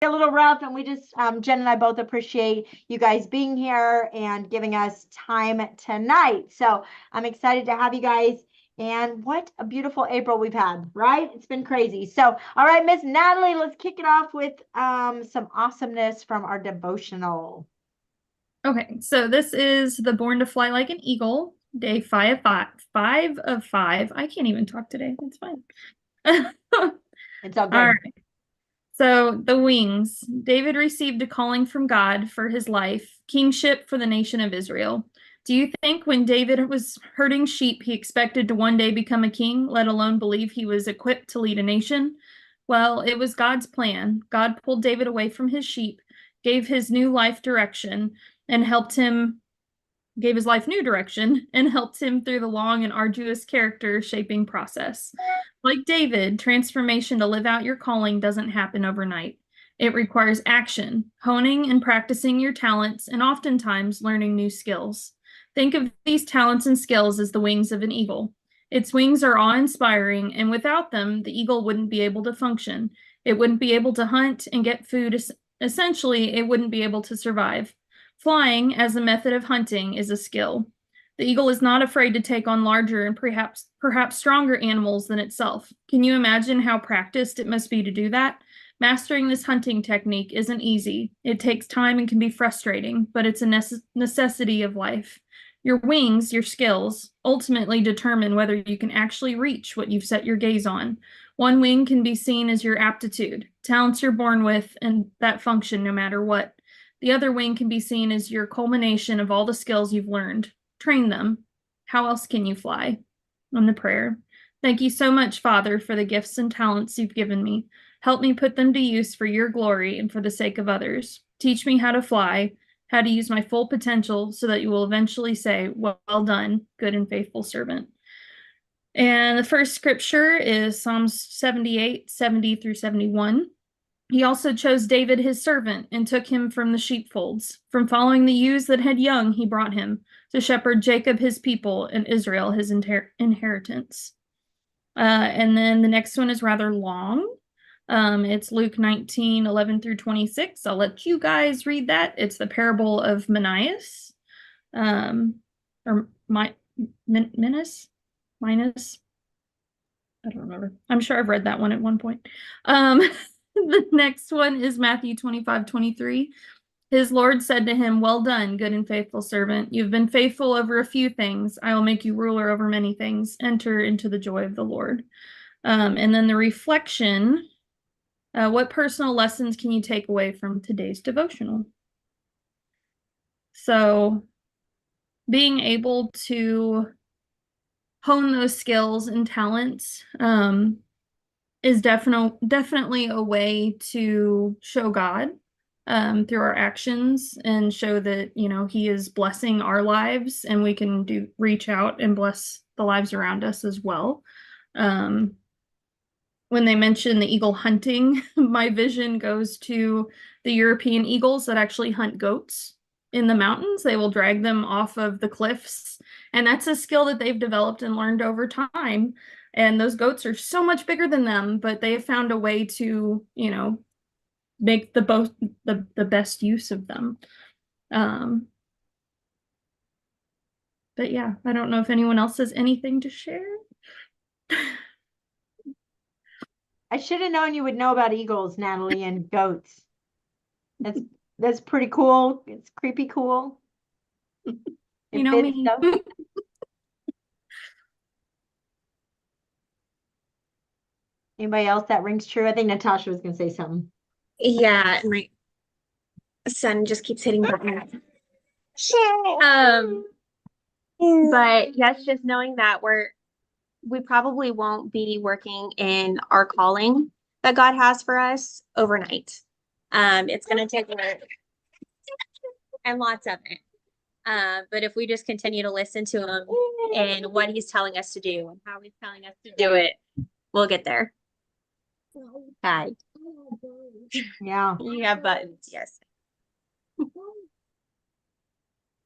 a little rough, and we just Jen and I both appreciate you guys being here and giving us time tonight. So I'm excited to have you guys. And what a beautiful April we've had, right? It's been crazy. So, all right, Miss Natalie, let's kick it off with some awesomeness from our devotional. Okay, so this is the Born to Fly Like an Eagle, day 5 of 5. I can't even talk today. It's fine. It's all All good. right. So the wings. David received a calling from God for his life, kingship for the nation of Israel. Do you think when David was herding sheep, he expected to one day become a king, let alone believe he was equipped to lead a nation? Well, it was God's plan. God pulled David away from his sheep, gave his new life direction, and gave his life new direction and helped him through the long and arduous character shaping process. Like David, transformation to live out your calling doesn't happen overnight. It requires action, honing and practicing your talents, and oftentimes learning new skills. Think of these talents and skills as the wings of an eagle. Its wings are awe-inspiring, and without them, the eagle wouldn't be able to function. It wouldn't be able to hunt and get food. Essentially, it wouldn't be able to survive. Flying, as a method of hunting, is a skill. The eagle is not afraid to take on larger and perhaps stronger animals than itself. Can you imagine how practiced it must be to do that? Mastering this hunting technique isn't easy. It takes time and can be frustrating, but it's a necessity of life. Your wings, your skills, ultimately determine whether you can actually reach what you've set your gaze on. One wing can be seen as your aptitude, talents you're born with, and that function no matter what. The other wing can be seen as your culmination of all the skills you've learned. Train them. How else can you fly? On the prayer. Thank you so much, Father, for the gifts and talents you've given me. Help me put them to use for your glory and for the sake of others. Teach me how to fly, how to use my full potential so that you will eventually say, well done, good and faithful servant. And the first scripture is Psalms 78, 70 through 71. He also chose David his servant and took him from the sheepfolds. From following the ewes that had young, he brought him to shepherd Jacob his people and Israel his inheritance. And then the next one is rather long. It's Luke 19, 11 through 26. I'll let you guys read that. It's the parable of Manias. Or Minas? Minus? I don't remember. I'm sure I've read that one at one point. The next one is Matthew 25:23. His Lord said to him, well done, good and faithful servant. You've been faithful over a few things. I will make you ruler over many things. Enter into the joy of the Lord. And then the reflection, what personal lessons can you take away from today's devotional? So being able to hone those skills and talents is definitely a way to show God through our actions and show that, you know, He is blessing our lives and we can reach out and bless the lives around us as well. When they mention the eagle hunting, my vision goes to the European eagles that actually hunt goats in the mountains. They will drag them off of the cliffs, and that's a skill that they've developed and learned over time. And those goats are so much bigger than them, but they have found a way to, you know, make the best use of them. But yeah, I don't know if anyone else has anything to share. I should have known you would know about eagles, Natalie, and goats. That's that's pretty cool. It's creepy cool. You It know fits me. though. Anybody else that rings true? I think Natasha was gonna say something. Yeah, my son just keeps hitting buttons. Um, but yes, just knowing that we probably won't be working in our calling that God has for us overnight. It's gonna take work and lots of it. But if we just continue to listen to him and what he's telling us to do and how he's telling us to do it, we'll get there. Hi. Yeah. You have buttons, yes.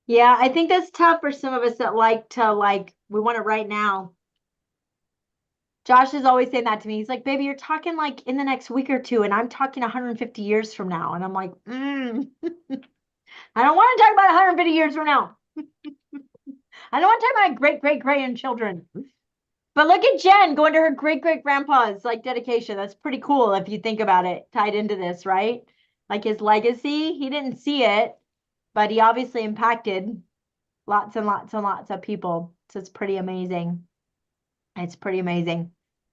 Yeah, I think that's tough for some of us that like to we want it right now. Josh is always saying that to me. He's like, baby, you're talking like in the next week or two, and I'm talking 150 years from now. And I'm like, I don't want to talk about 150 years from now. I don't want to talk about my great grandchildren. But look at Jen going to her great grandpa's like dedication. That's pretty cool if you think about it, tied into this, right? Like his legacy, he didn't see it, but he obviously impacted lots and lots and lots of people. So it's pretty amazing. It's pretty amazing.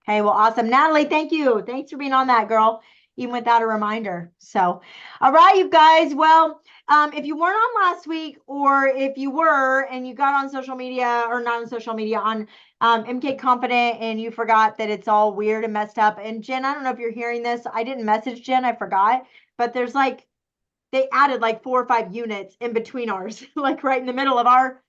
Okay, well, awesome. Natalie, thank you. Thanks for being on that, girl, even without a reminder. So, all right, you guys. Well, if you weren't on last week, or if you were and you got on social media or not on social media on MK Confident and you forgot that it's all weird and messed up. And Jen, I don't know if you're hearing this. I didn't message Jen. I forgot. But there's like, they added like 4 or 5 units in between ours, like right in the middle of our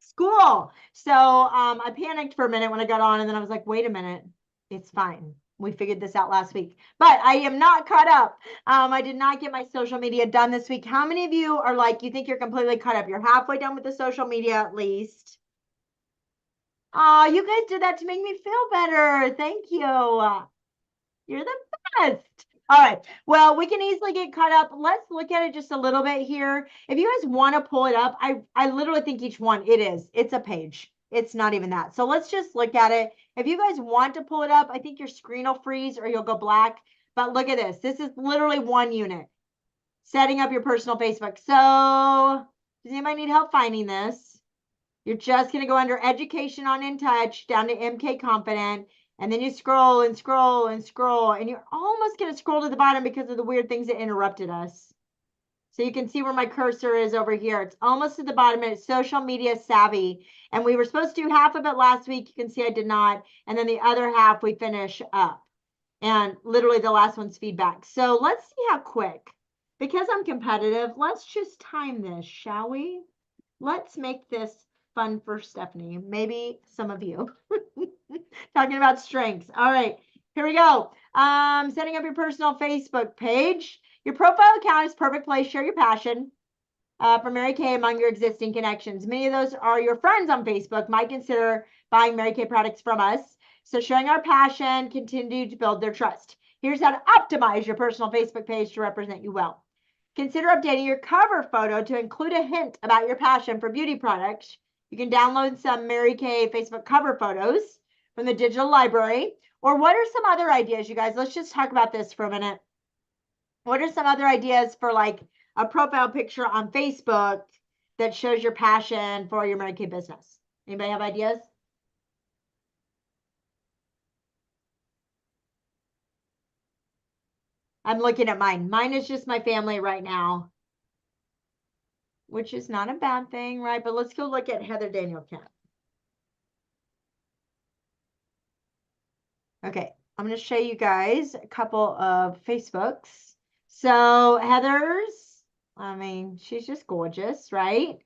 school. So I panicked for a minute when I got on, and then I was like, wait a minute, it's fine. We figured this out last week, but I am not caught up. I did not get my social media done this week. How many of you are like, you think you're completely caught up? You're halfway done with the social media at least. Oh, you guys did that to make me feel better. Thank you. You're the best. All right. Well, we can easily get caught up. Let's look at it just a little bit here. If you guys want to pull it up, I literally think each one, it's a page. It's not even that. So let's just look at it. If you guys want to pull it up, I think your screen will freeze or you'll go black. But look at this. This is literally one unit. Setting up your personal Facebook. So does anybody need help finding this? You're just going to go under Education on In Touch down to MK Confident. And then you scroll and scroll and scroll, and you're almost going to scroll to the bottom because of the weird things that interrupted us. So you can see where my cursor is over here. It's almost at the bottom, and it's Social Media Savvy. And we were supposed to do half of it last week. You can see I did not. And then the other half we finish up. And literally the last one's feedback. So let's see how quick. Because I'm competitive, let's just time this, shall we? Let's make this fun for Stephanie. Maybe some of you. Talking about strengths. All right, here we go. Setting up your personal Facebook page. Your profile account is perfect place. Share your passion for Mary Kay among your existing connections. Many of those are your friends on Facebook, might consider buying Mary Kay products from us. So showing our passion, continue to build their trust. Here's how to optimize your personal Facebook page to represent you well. Consider updating your cover photo to include a hint about your passion for beauty products. You can download some Mary Kay Facebook cover photos from the digital library. Or what are some other ideas, you guys? Let's just talk about this for a minute. What are some other ideas for like a profile picture on Facebook that shows your passion for your Mary Kay business? Anybody have ideas? I'm looking at mine. Mine is just my family right now, which is not a bad thing, right? But let's go look at Heather Daniel Camp. Okay, I'm going to show you guys a couple of Facebooks. So Heather's, I mean, she's just gorgeous, right?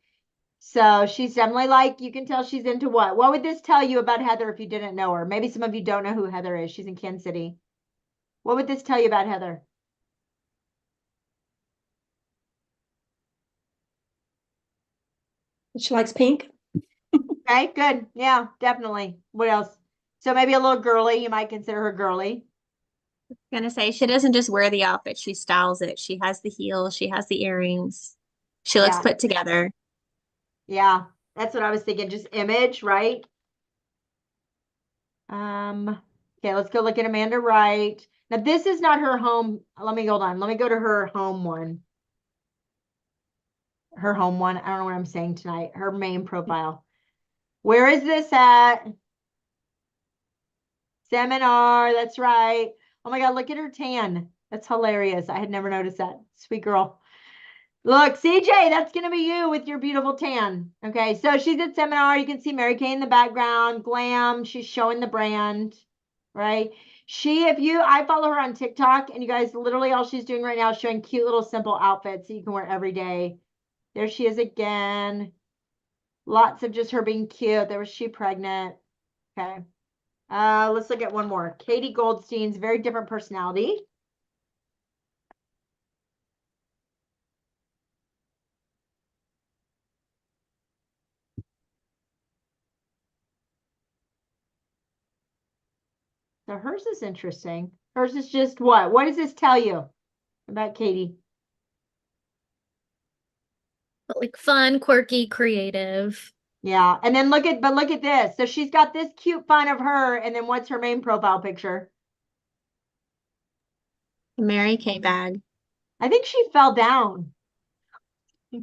So she's definitely like, you can tell she's into what? What would this tell you about Heather if you didn't know her? Maybe some of you don't know who Heather is. She's in Kansas City. What would this tell you about Heather? She likes pink. Okay, good. Yeah, definitely. What else? So maybe a little girly. You might consider her girly. Gonna say she doesn't just wear the outfit, she styles it. She has the heels, she has the earrings. She looks Yeah. put together. Yeah, that's what I was thinking. Just image, right? Okay, let's go look at Amanda Wright. Now this is not her home. Let me hold on. Let me go to her home one. Her home one. I don't know what I'm saying tonight. Her main profile. Where is this at? Seminar. That's right. Oh my God, look at her tan. That's hilarious. I had never noticed that. Sweet girl. Look, CJ, that's going to be you with your beautiful tan. Okay, so she's at seminar. You can see Mary Kay in the background, glam. She's showing the brand, right? I follow her on TikTok, and you guys, literally all she's doing right now is showing cute little simple outfits that you can wear every day. There she is again. Lots of just her being cute. There was she pregnant. Okay. Let's look at one more. Katie Goldstein's very different personality. So hers is interesting. Hers is just what? What does this tell you about Katie? But like fun, quirky, creative. Yeah. And then look at this. So she's got this cute fun of her. And then what's her main profile picture? Mary Kay bag. I think she fell down. I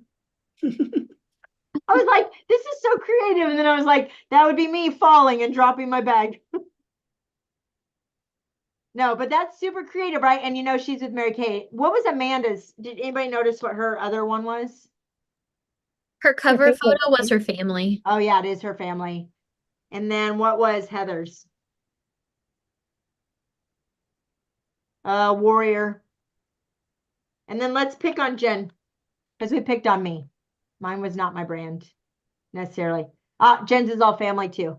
was like, this is so creative. And then I was like, that would be me falling and dropping my bag. No, but that's super creative, right? And you know, she's with Mary Kay. What was Amanda's? Did anybody notice what her other one was? Her cover photo was her family. Oh, yeah, it is her family. And then what was Heather's? Warrior. And then let's pick on Jen, because we picked on me. Mine was not my brand necessarily. Jen's is all family too.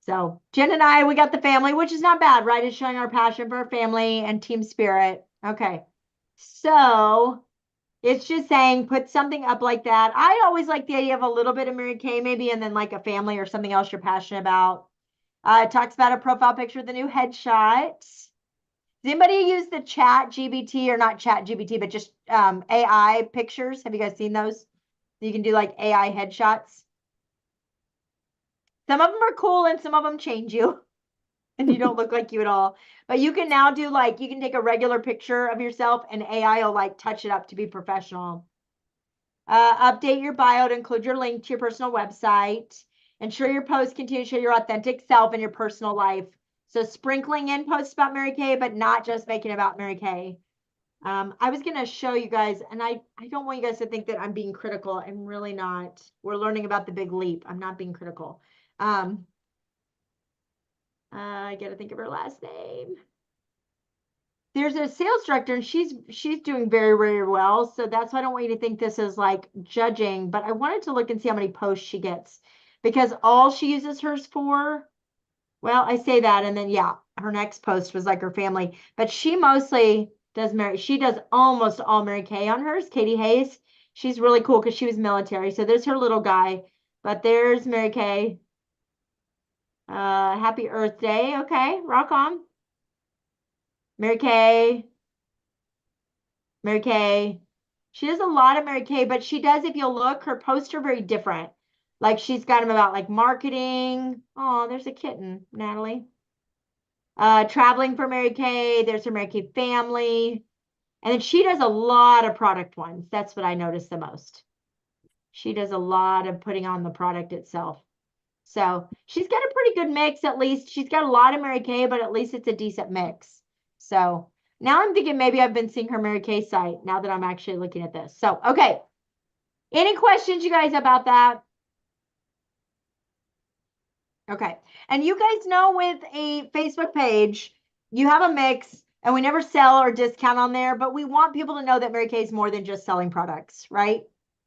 So Jen and I, we got the family, which is not bad, right? It's showing our passion for our family and team spirit. Okay. So it's just saying put something up like that. I always like the idea of a little bit of Mary Kay maybe, and then like a family or something else you're passionate about. It talks about a profile picture with the new headshot. Does anybody use the chat GBT, or not chat GBT, but just AI pictures? Have you guys seen those? You can do like AI headshots. Some of them are cool and some of them change you and you don't look like you at all. But you can now do like, you can take a regular picture of yourself and AI will like touch it up to be professional. Update your bio to include your link to your personal website. Ensure your posts continue to show your authentic self in your personal life. So sprinkling in posts about Mary Kay, but not just making it about Mary Kay. I was going to show you guys, and I don't want you guys to think that I'm being critical. I'm really not. We're learning about the big leap. I'm not being critical. I got to think of her last name. There's a sales director and she's doing very, very well. So that's why I don't want you to think this is like judging, but I wanted to look and see how many posts she gets, because all she uses hers for, well, I say that. And then, yeah, her next post was like her family, but she mostly does she does almost all Mary Kay on hers. Katie Hayes. She's really cool because she was military. So there's her little guy, but there's Mary Kay. Happy Earth Day. Okay, rock on. Mary Kay. Mary Kay. She does a lot of Mary Kay, but she does, if you'll look, her posts are very different. Like she's got them about like marketing. Oh, there's a kitten, Natalie. Traveling for Mary Kay. There's her Mary Kay family. And then she does a lot of product ones. That's what I noticed the most. She does a lot of putting on the product itself. So she's got a pretty good mix, at least. She's got a lot of Mary Kay, but at least it's a decent mix. So now I'm thinking maybe I've been seeing her Mary Kay site now that I'm actually looking at this. So, okay. Any questions, you guys, about that? Okay. And you guys know with a Facebook page, you have a mix and we never sell or discount on there, but we want people to know that Mary Kay is more than just selling products, right?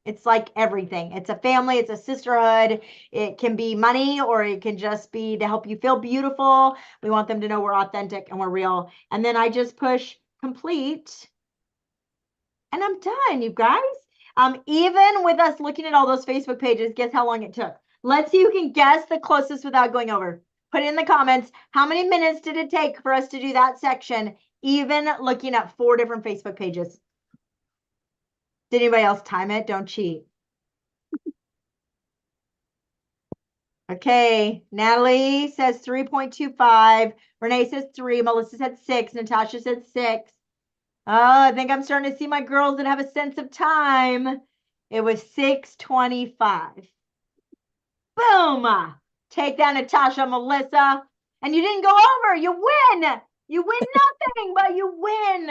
It's like everything. It's a family, it's a sisterhood. It can be money or it can just be to help you feel beautiful. We want them to know we're authentic and we're real. And then I just push complete and I'm done, you guys. Even with us looking at all those Facebook pages, guess how long it took? Let's see who can guess the closest without going over. Put it in the comments. How many minutes did it take for us to do that section, even looking at 4 different Facebook pages? Did anybody else time it? Don't cheat. Okay, Natalie says 3.25. Renee says 3. Melissa said 6. Natasha said 6. Oh, I think I'm starting to see my girls that have a sense of time. It was 6:25. Boom! Take that, Natasha, Melissa. And you didn't go over. You win. You win nothing, but you win.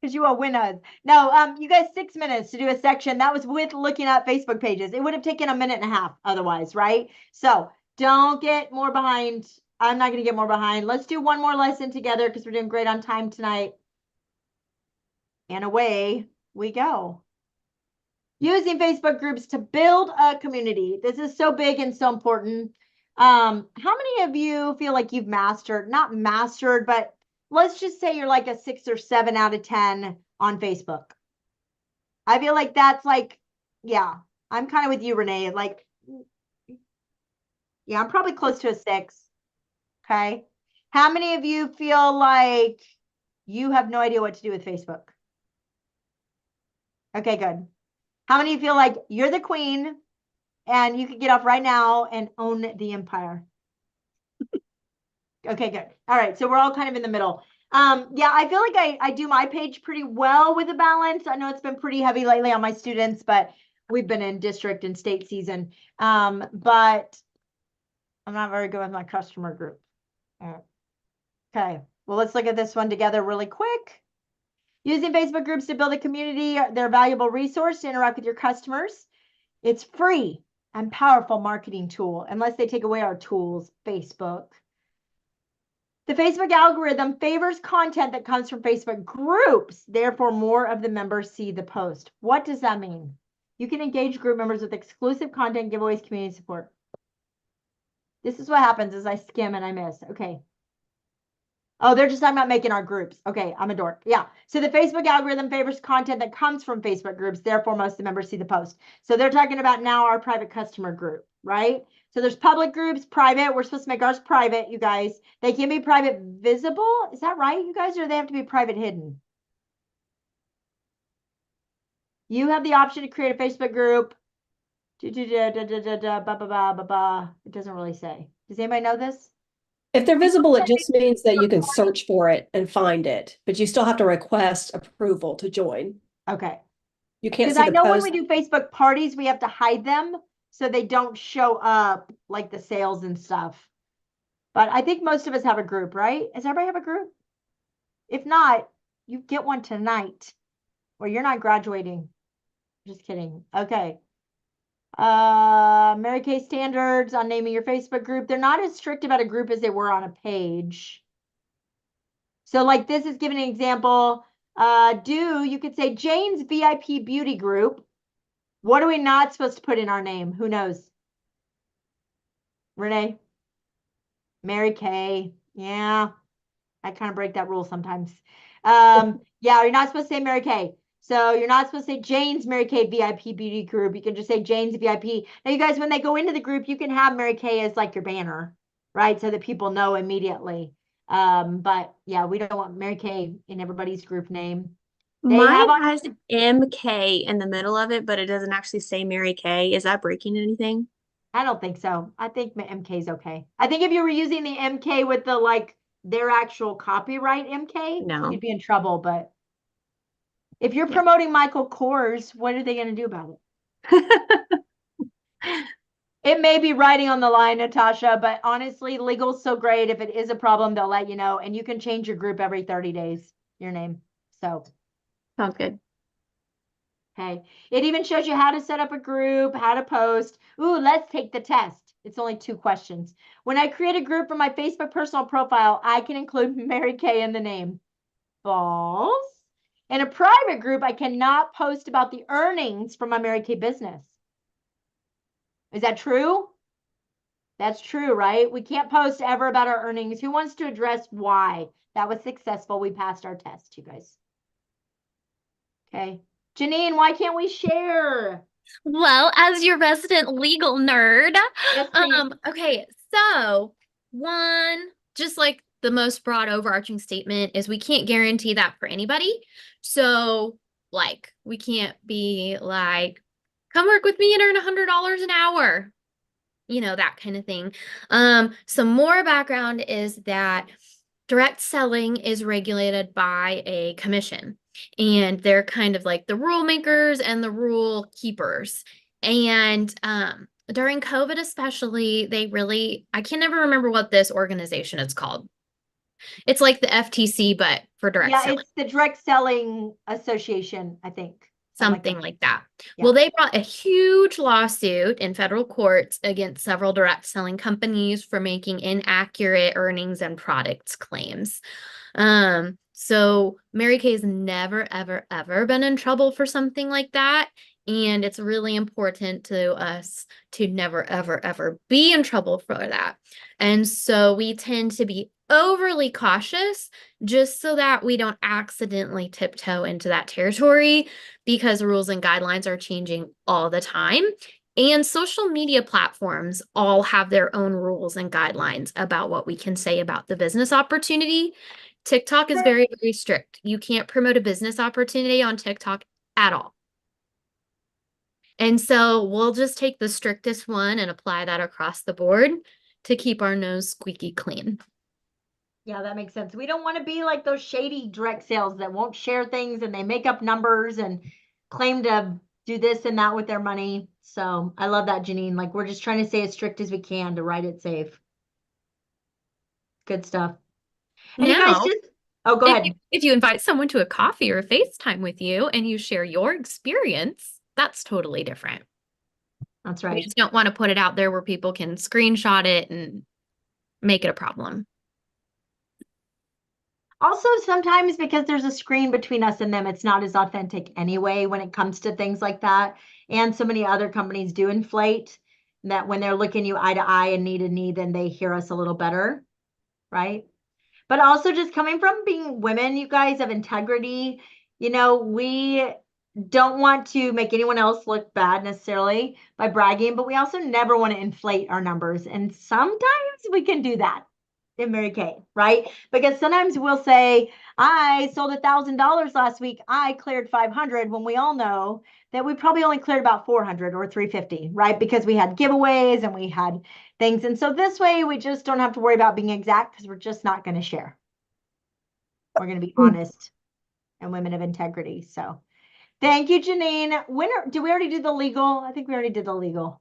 Because you are winners. No, you guys, 6 minutes to do a section. That was with looking at Facebook pages. It would have taken a minute and a half otherwise, right? So don't get more behind. I'm not going to get more behind. Let's do one more lesson together because we're doing great on time tonight. And away we go. Using Facebook groups to build a community. This is so big and so important. How many of you feel like you've mastered, not mastered, but let's just say you're like a 6 or 7 out of 10 on Facebook? I feel like that's like, yeah, I'm kind of with you, Renee. Like, yeah, I'm probably close to a 6. Okay. How many of you feel like you have no idea what to do with Facebook? Okay, good. How many feel like you're the queen and you could get off right now and own the empire? Okay, good. All right. So we're all kind of in the middle. Yeah, I feel like I do my page pretty well with a balance. I know it's been pretty heavy lately on my students, but we've been in district and state season. But I'm not very good with my customer group. Okay. Well, let's look at this one together really quick. Using Facebook groups to build a community, they're a valuable resource to interact with your customers. It's free and powerful marketing tool, unless they take away our tools, Facebook. The Facebook algorithm favors content that comes from Facebook groups. Therefore, more of the members see the post. What does that mean? You can engage group members with exclusive content, giveaways, community support. This is what happens as I skim and I miss. Okay. Oh, they're just talking about making our groups. Okay, I'm a dork. Yeah. So the Facebook algorithm favors content that comes from Facebook groups. Therefore, most of the members see the post. So they're talking about now our private customer group, right? So there's public groups, private. We're supposed to make ours private, you guys. They can be private visible. Is that right, you guys? Or they have to be private hidden? You have the option to create a Facebook group. It doesn't really say. Does anybody know this? If they're visible, it just means that you can search for it and find it, but you still have to request approval to join. Okay. You can't Because see I the know when post. we do Facebook parties, we have to hide them so they don't show up like the sales and stuff. But I think most of us have a group, right? Does everybody have a group? If not, you get one tonight or you're not graduating. Just kidding. Okay. Mary Kay standards on naming your Facebook group. They're not as strict about a group as they were on a page. So like this is giving an example. You could say Jane's VIP beauty group. What are we not supposed to put in our name? Who knows? Renee? Mary Kay. Yeah. I kind of break that rule sometimes. Yeah, you're not supposed to say Mary Kay. So you're not supposed to say Jane's Mary Kay VIP beauty group. You can just say Jane's VIP. Now, you guys, when they go into the group, you can have Mary Kay as like your banner, right? So that people know immediately. But yeah, we don't want Mary Kay in everybody's group name. Mine has MK in the middle of it, but it doesn't actually say Mary Kay. Is that breaking anything? I don't think so. I think MK is okay. I think if you were using the MK with the like their actual copyright MK, No. you'd be in trouble. But if you're promoting Michael Kors, what are they going to do about it? It may be writing on the line, Natasha, but honestly, legal's so great. If it is a problem, they'll let you know. And you can change your group every 30 days, your name. So, Sounds good. okay. It even shows you how to set up a group, how to post. Ooh, let's take the test. It's only 2 questions. When I create a group for my Facebook personal profile, I can include Mary Kay in the name. False. In a private group, I cannot post about the earnings from my Mary Kay business. Is that true? That's true, right? We can't post ever about our earnings. Who wants to address why? That was successful. We passed our test, you guys. Okay. Janine, why can't we share? Well, as your resident legal nerd, Yes, please. okay, so one, just like the most broad overarching statement is we can't guarantee that for anybody. So, like, we can't be like, come work with me and earn $100 an hour. You know, that kind of thing. Some more background is that direct selling is regulated by a commission, and they're kind of like the rule makers and the rule keepers. And during COVID, especially, I can never remember what this organization is called. It's like the FTC, but for direct selling. It's the Direct Selling Association, I think. Something like that. Yeah. Well, they brought a huge lawsuit in federal courts against several direct selling companies for making inaccurate earnings and products claims. So Mary Kay's never, ever, ever been in trouble for something like that. And it's really important to us to never, ever, ever be in trouble for that. And so we tend to be overly cautious just so that we don't accidentally tiptoe into that territory, because rules and guidelines are changing all the time. And social media platforms all have their own rules and guidelines about what we can say about the business opportunity. TikTok is very, very strict. You can't promote a business opportunity on TikTok at all. And so we'll just take the strictest one and apply that across the board to keep our nose squeaky clean. Yeah, that makes sense. We don't want to be like those shady direct sales that won't share things and they make up numbers and claim to do this and that with their money. So I love that, Janine. Like we're just trying to stay as strict as we can to write it safe. Good stuff. And you guys Now, just, oh, go ahead. if you invite someone to a coffee or a FaceTime with you and you share your experience, that's totally different. That's We right. just don't want to put it out there where people can screenshot it and make it a problem. Also, sometimes because there's a screen between us and them, it's not as authentic anyway when it comes to things like that. And so many other companies do inflate that when they're looking you eye to eye and knee to knee, then they hear us a little better, right? But also just coming from being women, you guys, of integrity, we don't want to make anyone else look bad necessarily by bragging, but we also never want to inflate our numbers. And sometimes we can do that in Mary Kay, right? Because sometimes we'll say, I sold $1,000 last week. I cleared 500 when we all know that we probably only cleared about 400 or 350, right? Because we had giveaways and we had things. And so this way we just don't have to worry about being exact because we're just not going to share. We're going to be honest and women of integrity. So thank you, Janine. Do we already do the legal? I think we already did the legal.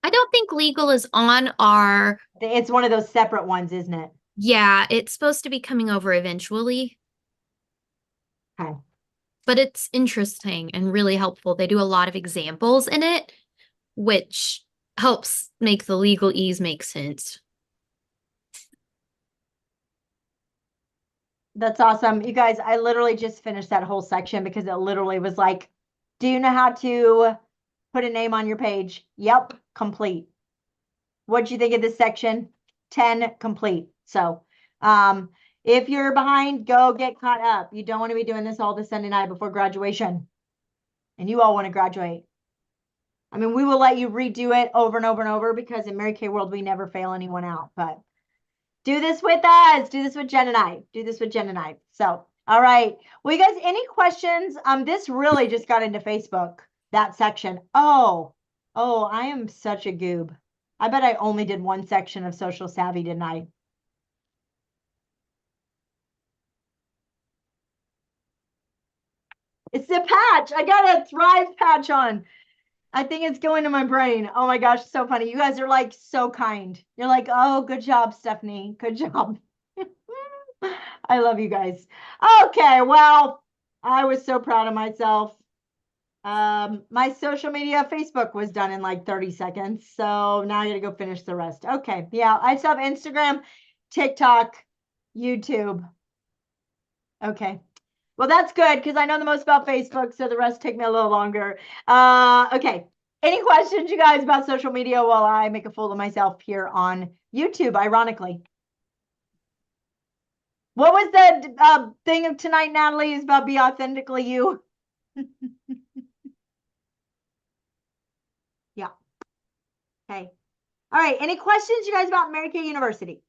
I don't think legal is on our. It's one of those separate ones, isn't it? Yeah, it's supposed to be coming over eventually. Okay. But it's interesting and really helpful. They do a lot of examples in it, which helps make the legalese make sense. That's awesome. You guys, I literally just finished that whole section because it literally was like, do you know how to put a name on your page? Yep, complete. What'd you think of this section? 10 complete. So, if you're behind, go get caught up. You don't want to be doing this all the Sunday night before graduation. And you all want to graduate. I mean, we will let you redo it over and over and over because in Mary Kay world, we never fail anyone out. But do this with us. Do this with Jen and I. Do this with Jen and I. So, all right. Well, you guys, any questions? This really just got into Facebook, that section. Oh, I am such a goob. I bet I only did one section of social savvy, didn't I? It's the patch. I got a Thrive patch on. I think it's going to my brain. Oh my gosh, so funny. You guys are like so kind. You're like, oh, good job, Stephanie. Good job. I love you guys. Okay, well, I was so proud of myself. My social media, Facebook was done in like 30 seconds. So now I gotta go finish the rest. Okay, yeah, I still have Instagram, TikTok, YouTube. Okay. Well, that's good because I know the most about Facebook, so the rest take me a little longer. Okay. Any questions, you guys, about social media while I make a fool of myself here on YouTube, ironically? What was the thing of tonight, Natalie, is about be authentically you? Yeah. Okay. All right. Any questions, you guys, about Mary Kay University?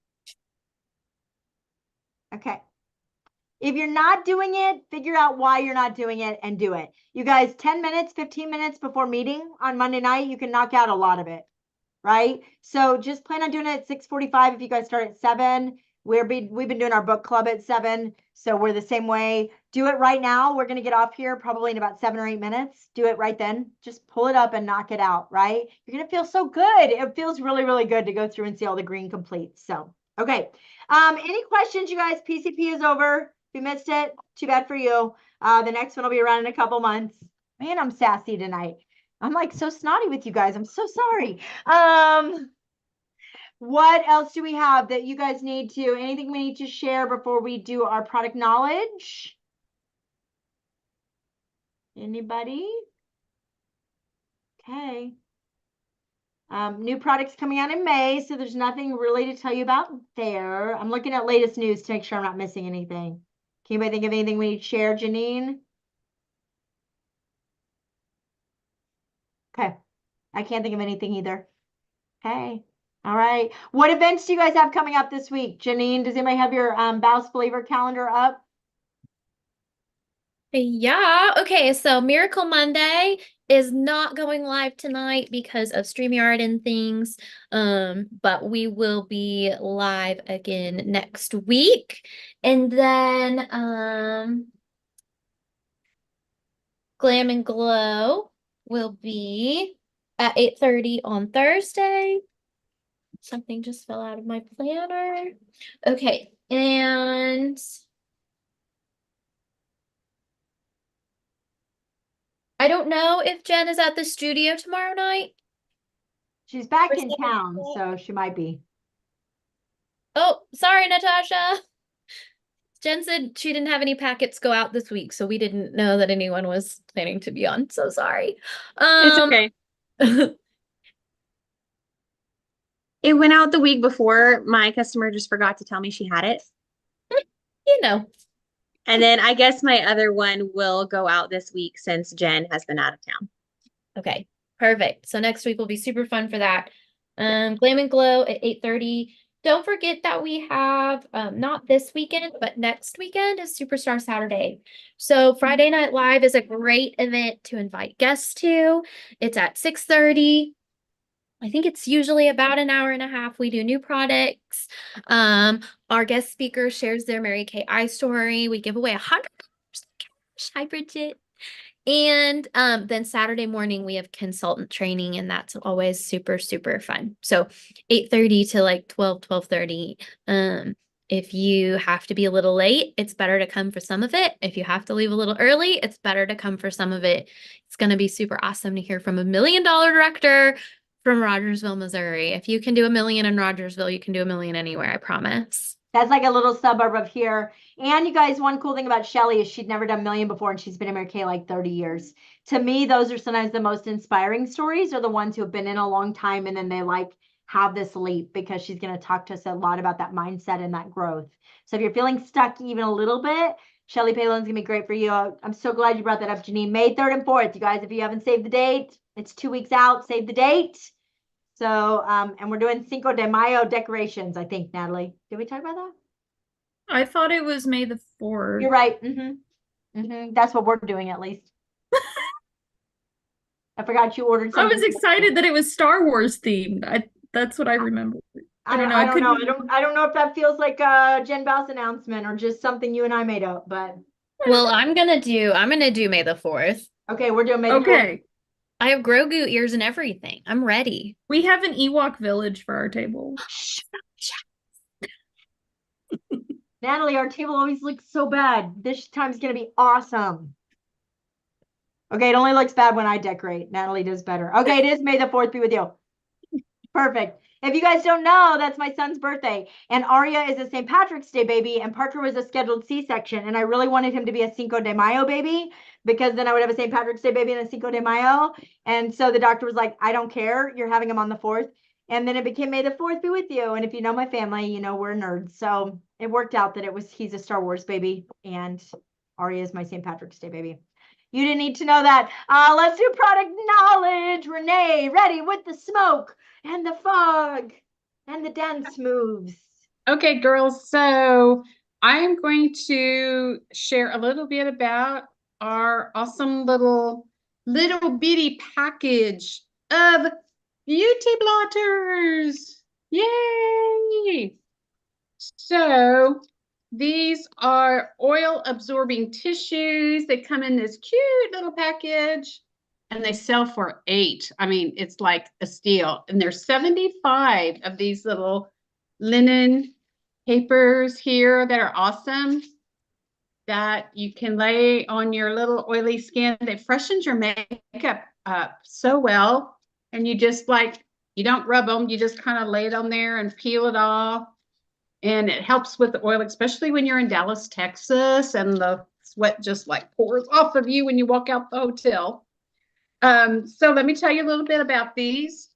Okay. If you're not doing it, figure out why you're not doing it and do it. You guys, 10 minutes, 15 minutes before meeting on Monday night, you can knock out a lot of it, right? So just plan on doing it at 6:45 if you guys start at 7. We've been doing our book club at 7, so we're the same way. Do it right now. We're going to get off here probably in about 7 or 8 minutes. Do it right then. Just pull it up and knock it out, right? You're going to feel so good. It feels really, really good to go through and see all the green completes. So, okay. Any questions, you guys? PCP is over. If you missed it, too bad for you. The next one will be around in a couple months. Man, I'm sassy tonight. I'm like so snotty with you guys. I'm so sorry. What else do we have that you guys need to, anything we need to share before we do our product knowledge? Anybody? Okay. New products coming out in May, so there's nothing really to tell you about there. I'm looking at latest news to make sure I'm not missing anything. Can anybody think of anything we need to share, Janine? Okay. I can't think of anything either. Okay. All right. What events do you guys have coming up this week? Janine, does anybody have your Bouse Believer calendar up? Yeah. Okay. So Miracle Monday is not going live tonight because of StreamYard and things. But we will be live again next week. And then Glam and Glow will be at 8:30 on Thursday. Something just fell out of my planner. Okay. And I don't know if Jen is at the studio tomorrow night. She's back Or in something town, like that. so she might be. Oh, sorry, Natasha. Jen said she didn't have any packets go out this week, so we didn't know that anyone was planning to be on. So sorry. It's okay. It went out the week before. My customer just forgot to tell me she had it. You know. And then I guess my other one will go out this week since Jen has been out of town. Okay, perfect. So next week will be super fun for that. Glam and Glow at 8:30. Don't forget that we have not this weekend, but next weekend is Superstar Saturday. So Friday Night Live is a great event to invite guests to. It's at 6:30. I think it's usually about an hour and a half. We do new products. Our guest speaker shares their Mary Kay eye story. We give away $100 cash. Hi, Bridget. And then Saturday morning we have consultant training, and that's always super, super fun. So 8:30 to like 12:30. If you have to be a little late, it's better to come for some of it. If you have to leave a little early, it's better to come for some of it. It's going to be super awesome to hear from $1 million director from Rogersville, Missouri. If you can do $1 million in Rogersville, you can do $1 million anywhere, I promise. That's like a little suburb of here. And you guys, one cool thing about Shelly is she'd never done million before, and she's been in Mary Kay like 30 years. To me, those are sometimes the most inspiring stories, are the ones who have been in a long time and then they like have this leap, because she's going to talk to us a lot about that mindset and that growth. So if you're feeling stuck even a little bit, Shelly Palin's going to be great for you. I'm so glad you brought that up, Janine. May 3rd and 4th, you guys, if you haven't saved the date, it's 2 weeks out. Save the date. So, and we're doing Cinco de Mayo decorations, I think, Natalie. Did we talk about that? I thought it was May the 4th. You're right. That's what we're doing, at least. I forgot you ordered I something. was excited that it was Star Wars themed. That's what I remember. I don't know. I don't know. I don't know if that feels like a Jen Bouse announcement or just something you and I made up, but Well, I'm gonna do May the 4th. okay, we're doing May the 4th. Okay. I have Grogu ears and everything. I'm ready. We have an Ewok village for our table. Natalie, our table always looks so bad. This time's gonna be awesome. Okay, it only looks bad when I decorate. Natalie does better. Okay, it is May the 4th be with you. Perfect. If you guys don't know, that's my son's birthday. And Aria is a St. Patrick's Day baby, and Parker was a scheduled C-section. And I really wanted him to be a Cinco de Mayo baby, because then I would have a St. Patrick's Day baby and a Cinco de Mayo. And so the doctor was like, I don't care. You're having him on the 4th. And then it became May the 4th be with you. And if you know my family, you know we're nerds. So it worked out that he's a Star Wars baby, and Aria is my St. Patrick's Day baby. You didn't need to know that. Let's do product knowledge. Renee, ready with the smoke and the fog and the dance moves. Okay, girls, so I'm going to share a little bit about our awesome little bitty package of beauty blotters. Yay! So these are oil absorbing tissues. They come in this cute little package and they sell for $8. I mean, it's like a steal. And there's 75 of these little linen papers here that are awesome, that you can lay on your little oily skin. That freshens your makeup up so well. And you just you don't rub them, you just kind of lay it on there and peel it off. And it helps with the oil, especially when you're in Dallas, Texas, and the sweat just pours off of you when you walk out the hotel. So let me tell you a little bit about these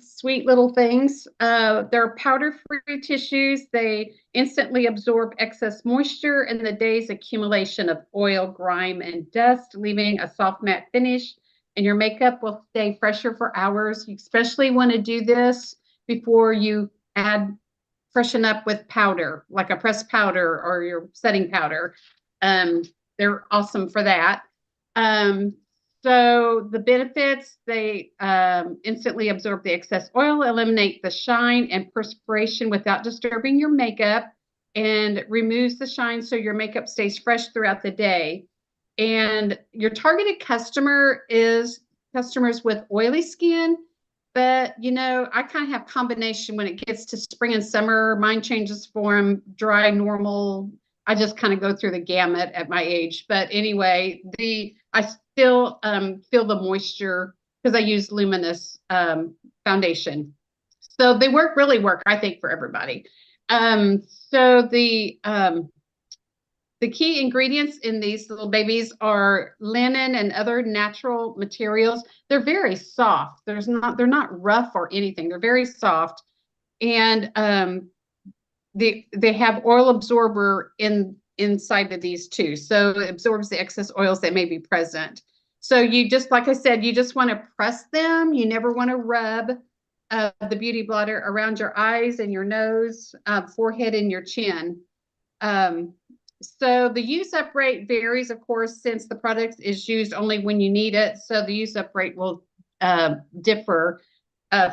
sweet little things. They're powder-free tissues. They instantly absorb excess moisture and the day's accumulation of oil, grime, and dust, leaving a soft matte finish and your makeup will stay fresher for hours. You especially want to do this before you freshen up with powder, like a pressed powder or your setting powder. They're awesome for that. So the benefits, they instantly absorb the excess oil, eliminate the shine and perspiration without disturbing your makeup, and removes the shine so your makeup stays fresh throughout the day. And your targeted customer is customers with oily skin, but I kind of have combination when it gets to spring and summer. Mine changes form, dry, normal. I just kind of go through the gamut at my age. But anyway, I still feel the moisture because I use luminous foundation. So they really work, I think, for everybody. So the key ingredients in these little babies are linen and other natural materials. They're very soft. They're not rough or anything. They're very soft. And they have oil absorber inside of these too. So it absorbs the excess oils that may be present. So you just, like I said, you just want to press them. You never want to rub the beauty blotter around your eyes and your nose, forehead, and your chin. So the use up rate varies, of course, since the product is used only when you need it. So the use up rate will differ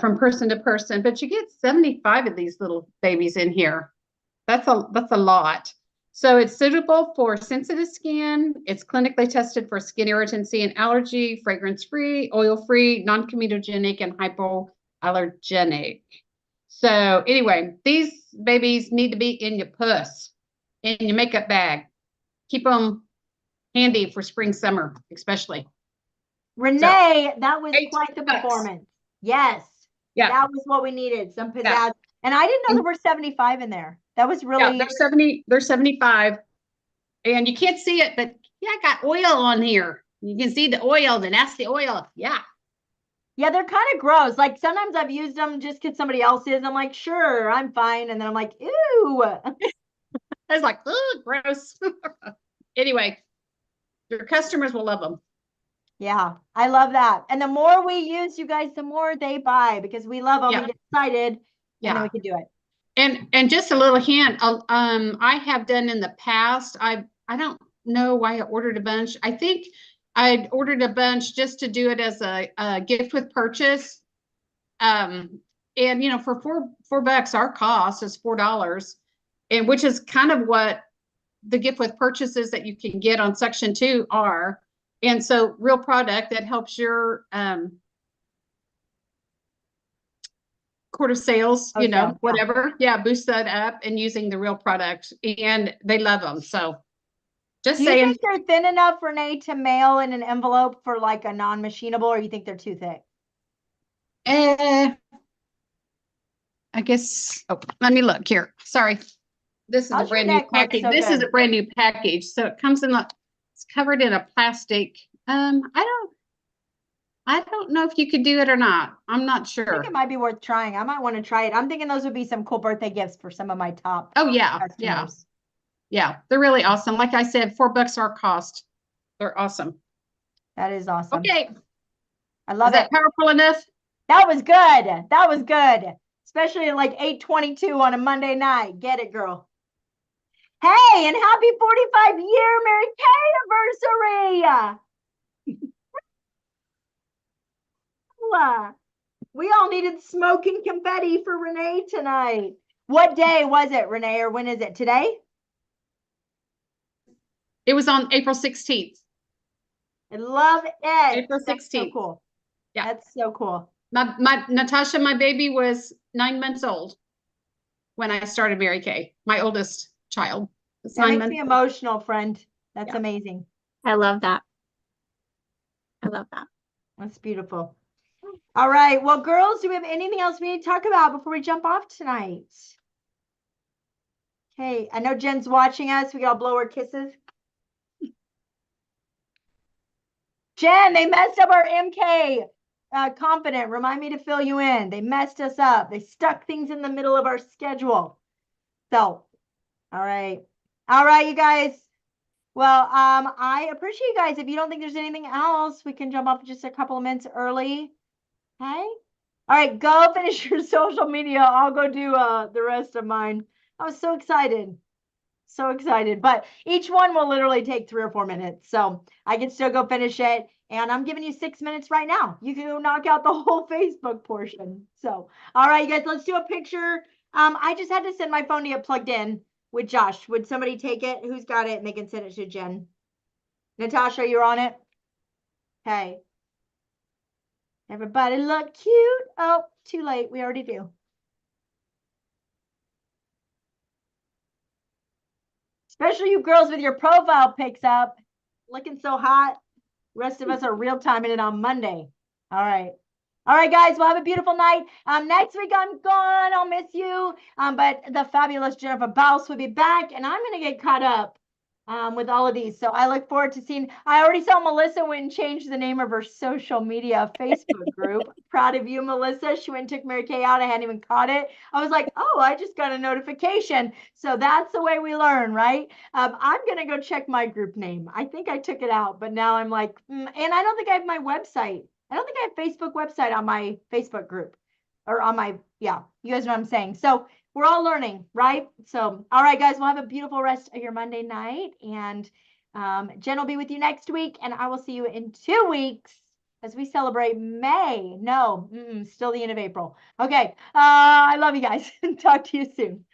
from person to person, but you get 75 of these little babies in here. That's a lot. So it's suitable for sensitive skin. It's clinically tested for skin irritancy and allergy, fragrance-free, oil-free, non-comedogenic, and hypoallergenic. So anyway, these babies need to be in your purse, in your makeup bag. Keep them handy for spring, summer, especially. Renee, that was $8. quite the performance. Yes. Yeah. That was what we needed. Some pizzazz. Yeah. And I didn't know there were 75 in there. That was really. Yeah, they're 75. And you can't see it, but yeah, I got oil on here. You can see the oil, the nasty oil. Yeah. Yeah, they're kind of gross. Like sometimes I've used them just because somebody else is. I'm like, sure, I'm fine. And then I'm like, ew. I was like, oh, gross. Anyway, your customers will love them. Yeah, I love that. And the more we use you guys, the more they buy because we love them. Yeah. We get excited Yeah. and then we can do it. And just a little hint, I have done in the past. I don't know why I ordered a bunch. I think I ordered a bunch just to do it as a gift with purchase. And for $4, our cost is $4, and which is kind of what the gift with purchases that you can get on Section 2 are. And so real product that helps your quarter sales, whatever. Yeah, boost that up and using the real product, and they love them. So just Do you saying. think they're thin enough, Renee, to mail in an envelope for like a non-machinable, or you think they're too thick? I guess, let me look here. Sorry. This is How's a your brand new neck look package. so This is good? a brand new package. So it comes in it's covered in a plastic. I don't know if you could do it or not. I'm not I sure. think it might be worth trying. I might want to try it. I'm thinking those would be some cool birthday gifts for some of my top Oh yeah, customers. yeah. They're really awesome. Like I said, $4 our cost. They're awesome. That is awesome. Okay. I love Is that it. powerful enough? That was good. That was good. Especially at like 8:22 on a Monday night. Get it, girl. Hey, and happy 45-year Mary Kay anniversary. We all needed smoke and confetti for Renee tonight. What day was it, Renee, or when is it? Today? It was on April 16th. I love it. April That's so 16th. cool. Yeah. That's so cool. My Natasha, my baby, was 9 months old when I started Mary Kay, my oldest child. It's That 9 makes months me old. emotional, friend. That's Yeah. amazing. I love that. I love that. That's beautiful. All right. Well, girls, do we have anything else we need to talk about before we jump off tonight? Okay. I know Jen's watching us. We got to blow her kisses. Jen, they messed up our MK confident. Remind me to fill you in. They messed us up. They stuck things in the middle of our schedule. So, all right. All right, you guys. Well, I appreciate you guys. If you don't think there's anything else, we can jump off just a couple of minutes early. Okay. All right, go finish your social media. I'll go do the rest of mine. I was so excited. So excited. But each one will literally take 3 or 4 minutes. So I can still go finish it. And I'm giving you 6 minutes right now. You can go knock out the whole Facebook portion. So, all right, you guys, let's do a picture. I just had to send my phone to get plugged in with Josh. Would somebody take it? Who's got it? And they can send it to Jen. Natasha, you're on it. Okay. Everybody look cute. Oh, too late. We already do. Especially you girls with your profile pics up. Looking so hot. Rest of us are real timing it on Monday. All right. All right, guys, we'll have a beautiful night. Next week I'm gone. I'll miss you. But the fabulous Jennifer Bouse will be back, and I'm going to get caught up with all of these. So I look forward to seeing. I already saw Melissa went and changed the name of her social media Facebook group. Proud of you, Melissa. She went and took Mary Kay out. I hadn't even caught it. I was like, oh, I just got a notification. So that's the way we learn, right? I'm going to go check my group name. I think I took it out, but now I'm like, and I don't think I have my website. I don't think I have Facebook website on my Facebook group or on my, yeah, you guys know what I'm saying. So we're all learning, right? So, all right, guys, we'll have a beautiful rest of your Monday night. And Jen will be with you next week. And I will see you in 2 weeks as we celebrate May. No, still the end of April. Okay. I love you guys. Talk to you soon.